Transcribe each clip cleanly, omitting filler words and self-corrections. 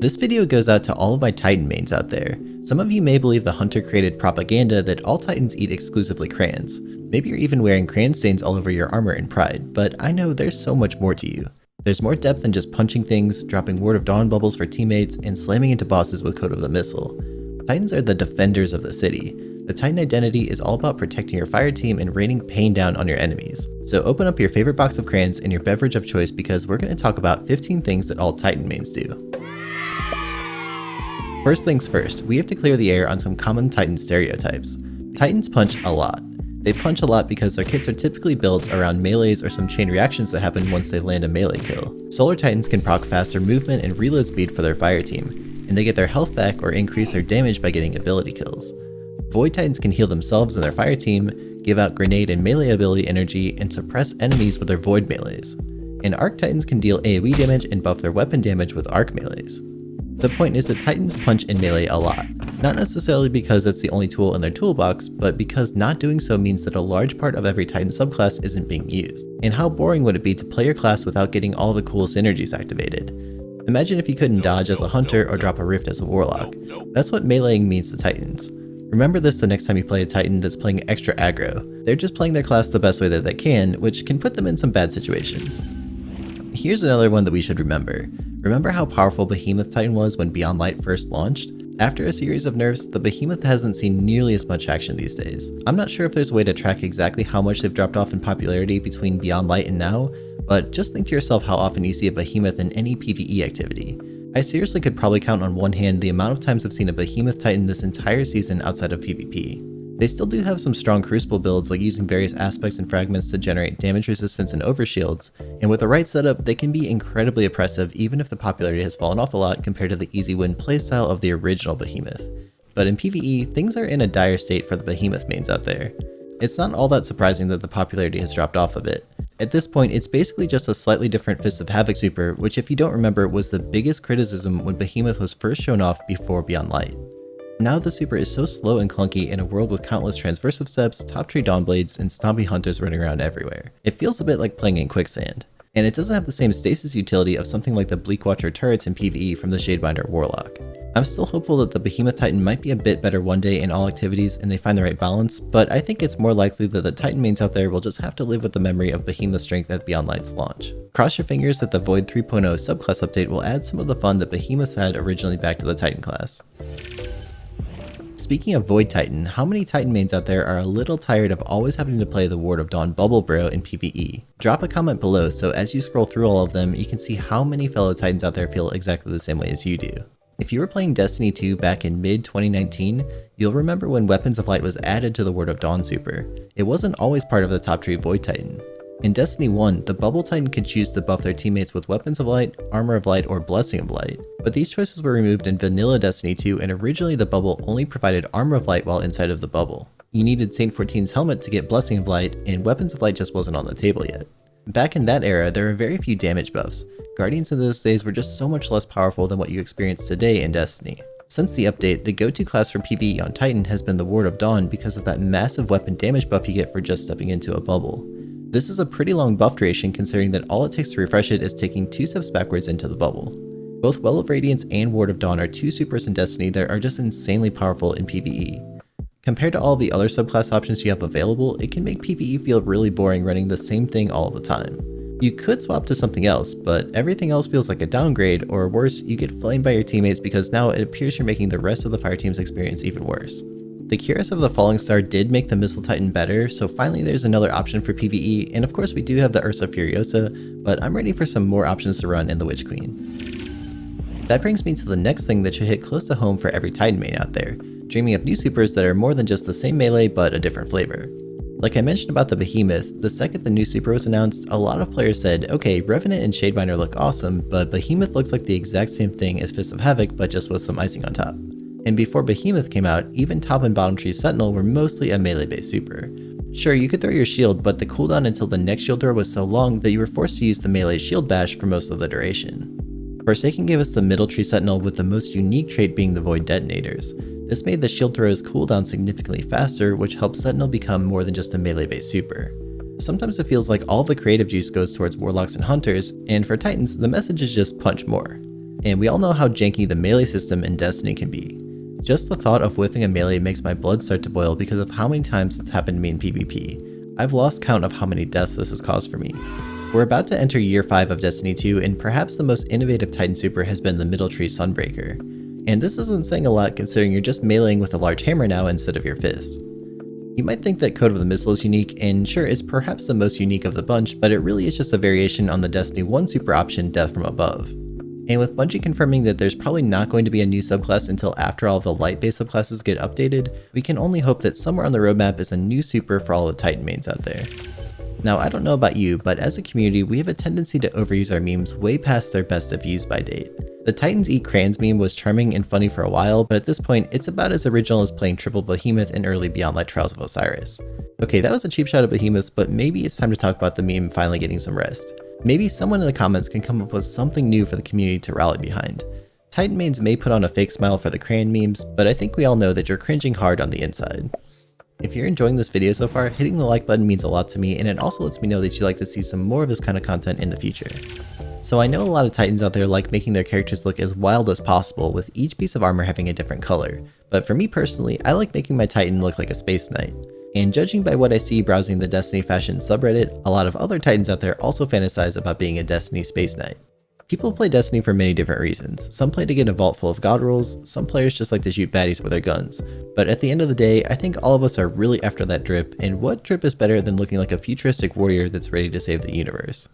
This video goes out to all of my Titan mains out there. Some of you may believe the Hunter created propaganda that all Titans eat exclusively crayons. Maybe you're even wearing crayon stains all over your armor in pride, but I know there's so much more to you. There's more depth than just punching things, dropping Word of Dawn bubbles for teammates, and slamming into bosses with Code of the Missile. Titans are the defenders of the city. The Titan identity is all about protecting your fire team and raining pain down on your enemies. So open up your favorite box of crayons and your beverage of choice because we're going to talk about 15 things that all Titan mains do. First things first, we have to clear the air on some common Titan stereotypes. Titans punch a lot. They punch a lot because their kits are typically built around melees or some chain reactions that happen once they land a melee kill. Solar Titans can proc faster movement and reload speed for their fire team, and they get their health back or increase their damage by getting ability kills. Void Titans can heal themselves and their fire team, give out grenade and melee ability energy, and suppress enemies with their void melees. And Arc Titans can deal AoE damage and buff their weapon damage with arc melees. The point is that Titans punch in melee a lot, not necessarily because it's the only tool in their toolbox, but because not doing so means that a large part of every Titan subclass isn't being used. And how boring would it be to play your class without getting all the cool synergies activated? Imagine if you couldn't dodge as a hunter or drop a rift as a warlock. That's what meleeing means to Titans. Remember this the next time you play a Titan that's playing extra aggro. They're just playing their class the best way that they can, which can put them in some bad situations. Here's another one that we should remember. Remember how powerful Behemoth Titan was when Beyond Light first launched? After a series of nerfs, the Behemoth hasn't seen nearly as much action these days. I'm not sure if there's a way to track exactly how much they've dropped off in popularity between Beyond Light and now, but just think to yourself how often you see a Behemoth in any PvE activity. I seriously could probably count on one hand the amount of times I've seen a Behemoth Titan this entire season outside of PvP. They still do have some strong Crucible builds, like using various aspects and fragments to generate damage resistance and overshields, and with the right setup, they can be incredibly oppressive even if the popularity has fallen off a lot compared to the easy win playstyle of the original Behemoth. But in PvE, things are in a dire state for the Behemoth mains out there. It's not all that surprising that the popularity has dropped off a bit. At this point, it's basically just a slightly different Fist of Havoc super, which if you don't remember was the biggest criticism when Behemoth was first shown off before Beyond Light. Now the super is so slow and clunky in a world with countless transversive steps, top tree dawnblades, and stompy hunters running around everywhere. It feels a bit like playing in quicksand. And it doesn't have the same stasis utility of something like the Bleakwatcher turrets in PvE from the Shadebinder Warlock. I'm still hopeful that the Behemoth Titan might be a bit better one day in all activities and they find the right balance, but I think it's more likely that the Titan mains out there will just have to live with the memory of Behemoth strength at Beyond Light's launch. Cross your fingers that the Void 3.0 subclass update will add some of the fun that Behemoths had originally back to the Titan class. Speaking of Void Titan, how many Titan mains out there are a little tired of always having to play the Ward of Dawn Bubble Bro in PvE? Drop a comment below so as you scroll through all of them, you can see how many fellow Titans out there feel exactly the same way as you do. If you were playing Destiny 2 back in mid-2019, you'll remember when Weapons of Light was added to the Word of Dawn super. It wasn't always part of the top tree Void Titan. In Destiny 1, the Bubble Titan could choose to buff their teammates with Weapons of Light, Armor of Light, or Blessing of Light, but these choices were removed in vanilla Destiny 2 and originally the bubble only provided Armor of Light while inside of the bubble. You needed Saint 14's helmet to get Blessing of Light, and Weapons of Light just wasn't on the table yet. Back in that era, there were very few damage buffs. Guardians in those days were just so much less powerful than what you experience today in Destiny. Since the update, the go-to class for PvE on Titan has been the Ward of Dawn because of that massive weapon damage buff you get for just stepping into a bubble. This is a pretty long buff duration considering that all it takes to refresh it is taking 2 steps backwards into the bubble. Both Well of Radiance and Ward of Dawn are 2 supers in Destiny that are just insanely powerful in PvE. Compared to all the other subclass options you have available, it can make PvE feel really boring running the same thing all the time. You could swap to something else, but everything else feels like a downgrade, or worse, you get flamed by your teammates because now it appears you're making the rest of the fire team's experience even worse. The Cuirass of the Falling Star did make the Missile Titan better, so finally there's another option for PvE, and of course we do have the Ursa Furiosa, but I'm ready for some more options to run in the Witch Queen. That brings me to the next thing that should hit close to home for every Titan main out there, dreaming of new supers that are more than just the same melee but a different flavor. Like I mentioned about the Behemoth, the second the new super was announced, a lot of players said, okay, Revenant and Shadebinder look awesome, but Behemoth looks like the exact same thing as Fist of Havoc but just with some icing on top. And before Behemoth came out, even top and bottom tree Sentinel were mostly a melee-based super. Sure, you could throw your shield, but the cooldown until the next shield throw was so long that you were forced to use the melee shield bash for most of the duration. Forsaken gave us the middle tree Sentinel with the most unique trait being the Void Detonators. This made the shield throw's cooldown significantly faster, which helped Sentinel become more than just a melee-based super. Sometimes it feels like all the creative juice goes towards Warlocks and Hunters, and for Titans, the message is just punch more. And we all know how janky the melee system in Destiny can be. Just the thought of whiffing a melee makes my blood start to boil because of how many times it's happened to me in PvP. I've lost count of how many deaths this has caused for me. We're about to enter year 5 of Destiny 2, and perhaps the most innovative Titan super has been the Middle Tree Sunbreaker. And this isn't saying a lot considering you're just meleeing with a large hammer now instead of your fist. You might think that Code of the Missile is unique, and sure, it's perhaps the most unique of the bunch, but it really is just a variation on the Destiny 1 super option, Death from Above. And with Bungie confirming that there's probably not going to be a new subclass until after all of the light-based subclasses get updated, we can only hope that somewhere on the roadmap is a new super for all the Titan mains out there. Now, I don't know about you, but as a community, we have a tendency to overuse our memes way past their best if used by date. The Titans Eat Crayons meme was charming and funny for a while, but at this point, it's about as original as playing triple Behemoth in early Beyond Light Trials of Osiris. Okay, that was a cheap shot at Behemoths, but maybe it's time to talk about the meme finally getting some rest. Maybe someone in the comments can come up with something new for the community to rally behind. Titan mains may put on a fake smile for the crayon memes, but I think we all know that you're cringing hard on the inside. If you're enjoying this video so far, hitting the like button means a lot to me, and it also lets me know that you'd like to see some more of this kind of content in the future. So I know a lot of Titans out there like making their characters look as wild as possible, with each piece of armor having a different color, but for me personally, I like making my Titan look like a space knight. And judging by what I see browsing the Destiny fashion subreddit, a lot of other Titans out there also fantasize about being a Destiny space knight. People play Destiny for many different reasons. Some play to get a vault full of god rolls, some players just like to shoot baddies with their guns. But at the end of the day, I think all of us are really after that drip, and what drip is better than looking like a futuristic warrior that's ready to save the universe?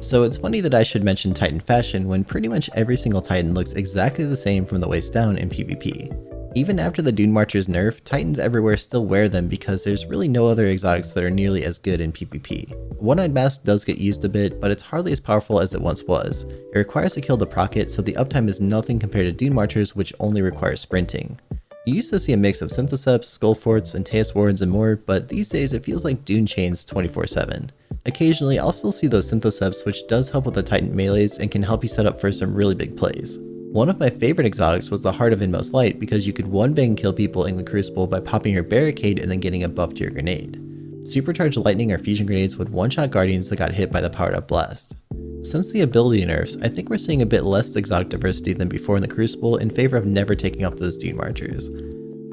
So it's funny that I should mention Titan fashion when pretty much every single Titan looks exactly the same from the waist down in PvP. Even after the Dune Marcher's nerf, Titans everywhere still wear them because there's really no other exotics that are nearly as good in PvP. One-Eyed Mask does get used a bit, but it's hardly as powerful as it once was. It requires a kill to proc it, so the uptime is nothing compared to Dune Marchers, which only require sprinting. You used to see a mix of Syntheseps, Skullforts, and Teus Wards and more, but these days it feels like Dune chains 24/7. Occasionally, I'll still see those Syntheseps, which does help with the Titan melees and can help you set up for some really big plays. One of my favorite exotics was the Heart of Inmost Light because you could one-bang kill people in the Crucible by popping your barricade and then getting a buff to your grenade. Supercharged lightning or fusion grenades would one-shot guardians that got hit by the powered up blast. Since the ability nerfs, I think we're seeing a bit less exotic diversity than before in the Crucible in favor of never taking up those Dune Marchers.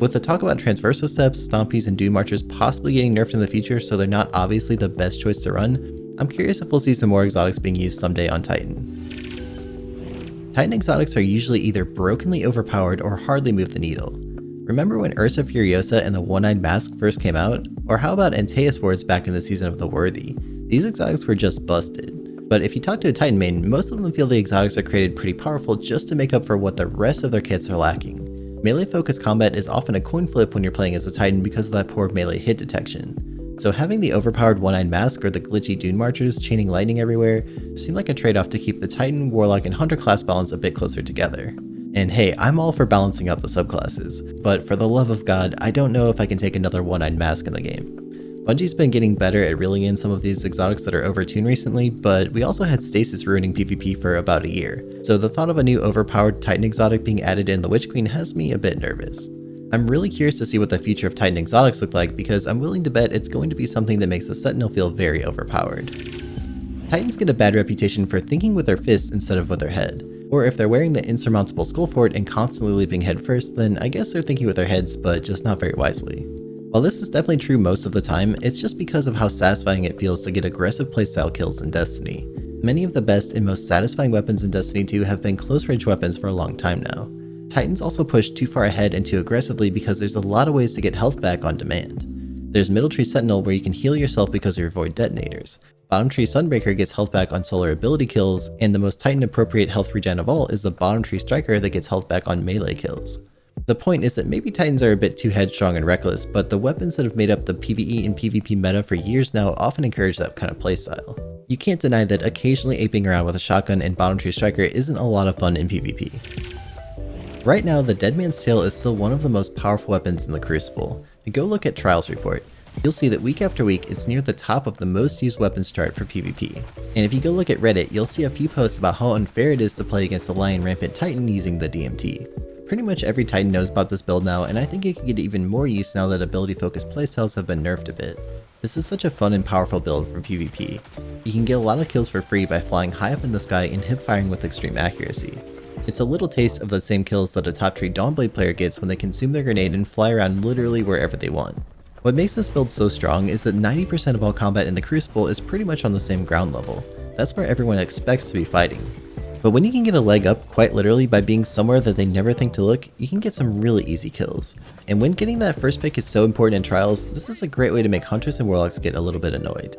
With the talk about Transversal Steps, Stompies, and Dune Marchers possibly getting nerfed in the future so they're not obviously the best choice to run, I'm curious if we'll see some more exotics being used someday on Titan. Titan exotics are usually either brokenly overpowered or hardly move the needle. Remember when Ursa Furiosa and the One-Eyed Mask first came out? Or how about Teus Wards back in the season of the Worthy? These exotics were just busted. But if you talk to a Titan main, most of them feel the exotics are created pretty powerful just to make up for what the rest of their kits are lacking. Melee focused combat is often a coin flip when you're playing as a Titan because of that poor melee hit detection. So having the overpowered One-Eyed Mask or the glitchy Dune Marchers chaining lightning everywhere seemed like a trade-off to keep the Titan, Warlock, and Hunter class balance a bit closer together. And hey, I'm all for balancing out the subclasses, but for the love of God, I don't know if I can take another One-Eyed Mask in the game. Bungie's been getting better at reeling in some of these exotics that are overtuned recently, but we also had Stasis ruining PvP for about a year, so the thought of a new overpowered Titan exotic being added in the Witch Queen has me a bit nervous. I'm really curious to see what the future of Titan exotics look like because I'm willing to bet it's going to be something that makes the Sentinel feel very overpowered. Titans get a bad reputation for thinking with their fists instead of with their head, or if they're wearing the insurmountable Skullfort and constantly leaping headfirst, then I guess they're thinking with their heads but just not very wisely. While this is definitely true most of the time, it's just because of how satisfying it feels to get aggressive playstyle kills in Destiny. Many of the best and most satisfying weapons in Destiny 2 have been close range weapons for a long time now. Titans also push too far ahead and too aggressively because there's a lot of ways to get health back on demand. There's Middle Tree Sentinel where you can heal yourself because of your Void Detonators. Bottom Tree Sunbreaker gets health back on solar ability kills, and the most Titan appropriate health regen of all is the Bottom Tree Striker that gets health back on melee kills. The point is that maybe Titans are a bit too headstrong and reckless, but the weapons that have made up the PvE and PvP meta for years now often encourage that kind of playstyle. You can't deny that occasionally aping around with a shotgun and Bottom Tree Striker isn't a lot of fun in PvP. Right now, the Dead Man's Tail is still one of the most powerful weapons in the Crucible. And go look at Trials Report. You'll see that week after week, it's near the top of the most used weapons chart for PvP. And if you go look at Reddit, you'll see a few posts about how unfair it is to play against the Lion Rampant Titan using the DMT. Pretty much every Titan knows about this build now, and I think it could get even more use now that ability-focused playstyles have been nerfed a bit. This is such a fun and powerful build for PvP. You can get a lot of kills for free by flying high up in the sky and hip firing with extreme accuracy. It's a little taste of the same kills that a top tier Dawnblade player gets when they consume their grenade and fly around literally wherever they want. What makes this build so strong is that 90% of all combat in the Crucible is pretty much on the same ground level. That's where everyone expects to be fighting. But when you can get a leg up quite literally by being somewhere that they never think to look, you can get some really easy kills. And when getting that first pick is so important in Trials, this is a great way to make Hunters and Warlocks get a little bit annoyed.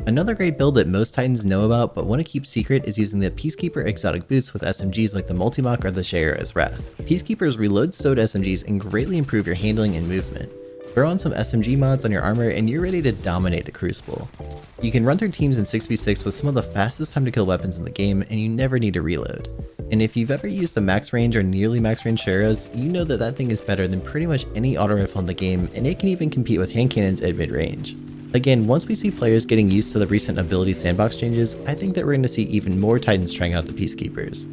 Another great build that most Titans know about but want to keep secret is using the Peacekeeper exotic boots with SMGs like the Multimach or the Shayura's Wrath. Peacekeepers reload stowed SMGs and greatly improve your handling and movement. Throw on some SMG mods on your armor and you're ready to dominate the Crucible. You can run through teams in 6v6 with some of the fastest time to kill weapons in the game and you never need to reload. And if you've ever used the max range or nearly max range Shayura's, you know that that thing is better than pretty much any auto rifle in the game, and it can even compete with hand cannons at mid range. Again, once we see players getting used to the recent ability sandbox changes, I think that we're going to see even more Titans trying out the Peacekeepers.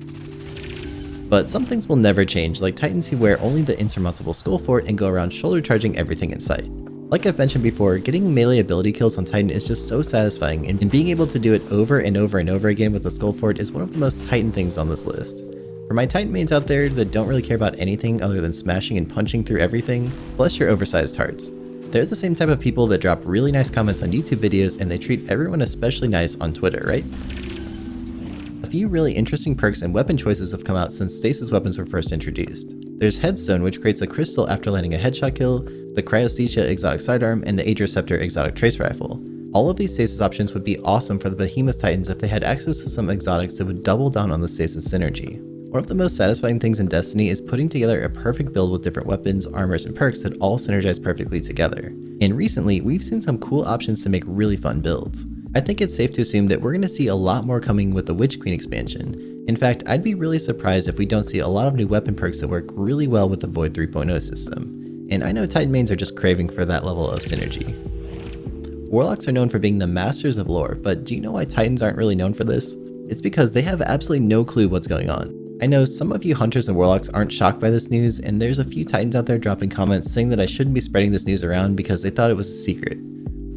But some things will never change, like Titans who wear only the insurmountable skull fort and go around shoulder charging everything in sight. Like I've mentioned before, getting melee ability kills on Titan is just so satisfying, and being able to do it over and over and over again with the skull fort is one of the most Titan things on this list. For my Titan mains out there that don't really care about anything other than smashing and punching through everything, bless your oversized hearts. They're the same type of people that drop really nice comments on YouTube videos and they treat everyone especially nice on Twitter, right? A few really interesting perks and weapon choices have come out since stasis weapons were first introduced. There's Headstone, which creates a crystal after landing a headshot kill, the Cryosthesia exotic sidearm, and the Aegroceptor exotic trace rifle. All of these stasis options would be awesome for the Behemoth Titans if they had access to some exotics that would double down on the stasis synergy. One of the most satisfying things in Destiny is putting together a perfect build with different weapons, armors, and perks that all synergize perfectly together. And recently, we've seen some cool options to make really fun builds. I think it's safe to assume that we're going to see a lot more coming with the Witch Queen expansion. In fact, I'd be really surprised if we don't see a lot of new weapon perks that work really well with the Void 3.0 system. And I know Titan mains are just craving for that level of synergy. Warlocks are known for being the masters of lore, but do you know why Titans aren't really known for this? It's because they have absolutely no clue what's going on. I know some of you Hunters and Warlocks aren't shocked by this news, and there's a few Titans out there dropping comments saying that I shouldn't be spreading this news around because they thought it was a secret.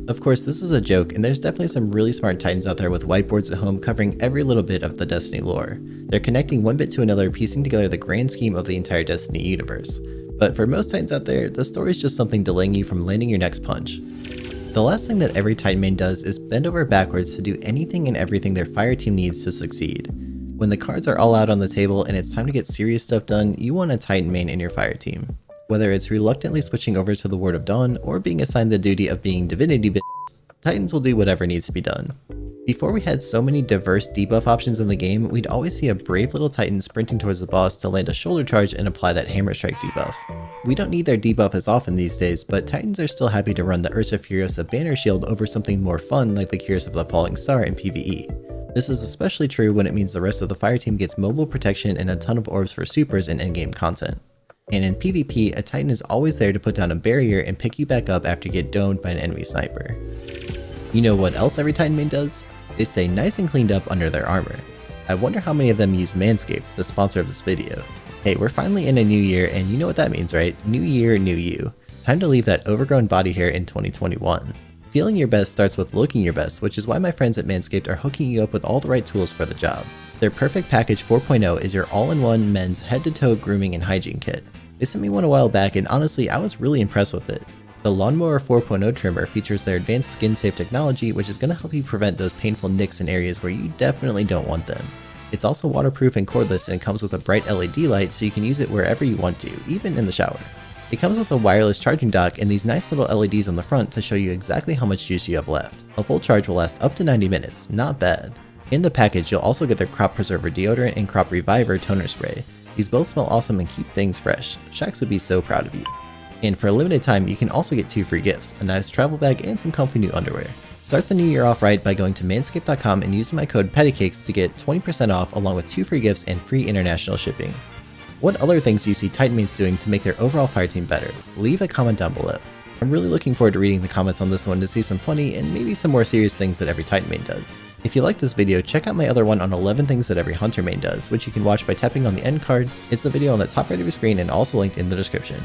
Of course, this is a joke, and there's definitely some really smart Titans out there with whiteboards at home covering every little bit of the Destiny lore. They're connecting one bit to another, piecing together the grand scheme of the entire Destiny universe. But for most Titans out there, the story is just something delaying you from landing your next punch. The last thing that every Titan main does is bend over backwards to do anything and everything their fire team needs to succeed. When the cards are all out on the table and it's time to get serious stuff done, you want a Titan main in your fire team. Whether it's reluctantly switching over to the Word of Dawn or being assigned the duty of being Divinity bitch, Titans will do whatever needs to be done. Before we had so many diverse debuff options in the game, we'd always see a brave little Titan sprinting towards the boss to land a shoulder charge and apply that hammer strike debuff. We don't need their debuff as often these days, but Titans are still happy to run the Ursa Furiosa banner shield over something more fun like the Curse of the Falling Star in PvE. This is especially true when it means the rest of the fire team gets mobile protection and a ton of orbs for supers and endgame content. And in PvP, a Titan is always there to put down a barrier and pick you back up after you get domed by an enemy sniper. You know what else every Titan main does? They stay nice and cleaned up under their armor. I wonder how many of them use Manscaped, the sponsor of this video. Hey, we're finally in a new year, and you know what that means, right? New year, new you. Time to leave that overgrown body hair in 2021. Feeling your best starts with looking your best, which is why my friends at Manscaped are hooking you up with all the right tools for the job. Their Perfect Package 4.0 is your all-in-one men's head-to-toe grooming and hygiene kit. They sent me one a while back, and honestly, I was really impressed with it. The Lawnmower 4.0 trimmer features their advanced skin-safe technology, which is going to help you prevent those painful nicks in areas where you definitely don't want them. It's also waterproof and cordless, and it comes with a bright LED light so you can use it wherever you want to, even in the shower. It comes with a wireless charging dock and these nice little LEDs on the front to show you exactly how much juice you have left. A full charge will last up to 90 minutes, not bad. In the package, you'll also get their Crop Preserver deodorant and Crop Reviver toner spray. These both smell awesome and keep things fresh. Shax would be so proud of you. And for a limited time, you can also get 2 free gifts, a nice travel bag and some comfy new underwear. Start the new year off right by going to manscaped.com and using my code Pattycakes to get 20% off along with 2 free gifts and free international shipping. What other things do you see Titan mains doing to make their overall fire team better? Leave a comment down below. I'm really looking forward to reading the comments on this one to see some funny and maybe some more serious things that every Titan main does. If you like this video, check out my other one on 11 things that every Hunter main does, which you can watch by tapping on the end card. It's the video on the top right of your screen and also linked in the description.